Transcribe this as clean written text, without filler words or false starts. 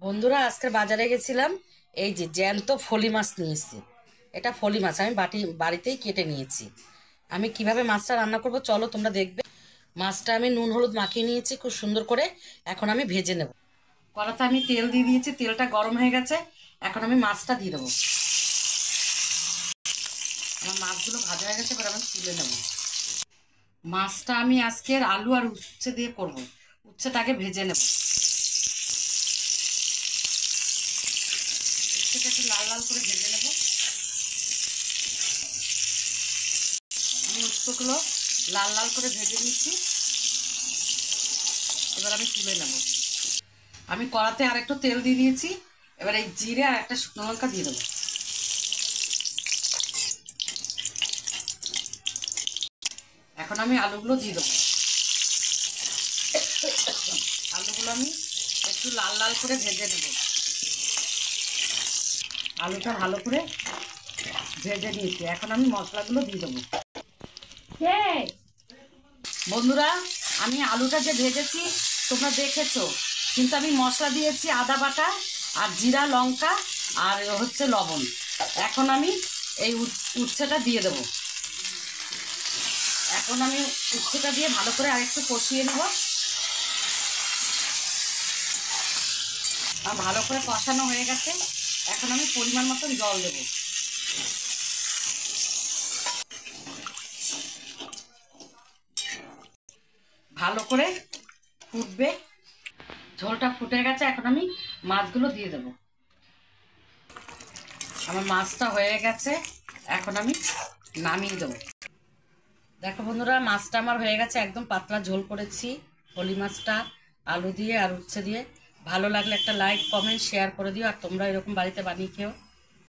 বন্ধুরা আজকে বাজারে গেছিলাম। এই যে জ্যান্ত ফলি মাছ নিয়ে এসেছি। এটা ফলি মাছ আমি বাড়িতেই কেটে নিয়েছি। আমি কিভাবে মাছটা রান্না করব চলো তোমরা দেখবে। মাছটা আমি নুন হলুদ মাখিয়ে নিয়েছি খুব সুন্দর করে। এখন আমি ভেজে নেব। কড়াতে আমি তেল দিয়ে দিয়েছি, তেলটা গরম হয়ে গেছে। এখন আমি মাছটা দিয়ে দেবো। আমার মাছগুলো ভাজা হয়ে গেছে, এবার আমি তুলে নেব। মাছটা আমি আজকের আলু আর উচ্ছে দিয়ে করব। উচ্ছেটাকে ভেজে নেব। উচ্ছেটা একটু লাল লাল করে ভেজে নেব। আমি উচ্ছেগুলো লাল লাল করে ভেজে নিচ্ছি। এবার আমি তুলে নেব। আমি কড়াতে আর একটু তেল দিয়ে দিয়েছি। এবার এই জিরে আর একটা শুকনো লঙ্কা দিয়ে দেবো। এখন আমি আলুগুলো দিয়ে দেবো। আলুগুলো আমি একটু লাল লাল করে ভেজে নেব। আলুটা ভালো করে ভেজে নিয়েছি। এখন আমি মশলাগুলো দিয়ে দেবো। বন্ধুরা আমি আলুটা যে ভেজেছি তোমরা দেখেছো, কিন্তু আমি মশলা দিয়েছি আদা বাটা আর জিরা লঙ্কা আর হচ্ছে লবণ। এখন আমি এই উচ্ছেটা দিয়ে দেবো। এখন আমি উচ্ছেটা দিয়ে ভালো করে আরেকটু কষিয়ে নেব। ভালো করে কষানো হয়ে গেছে। এখন আমি পরিমাণ মতন জল দেব। ভালো করে ফুটবে। ঝোলটা ফুটে গেছে, এখন আমি মাছগুলো দিয়ে দেব। আমার মাছটা হয়ে গেছে, এখন আমি নামিয়ে দেবো। দেখো বন্ধুরা মাছটা আমার হয়ে গেছে, একদম পাতলা ঝোল করেছি ফলি মাছটা আলু দিয়ে আর উচ্ছে দিয়ে। ভালো লাগলে একটা লাইক কমেন্ট শেয়ার করে দিও, আর তোমরা এরকম বাড়িতে বানিয়ে খেও।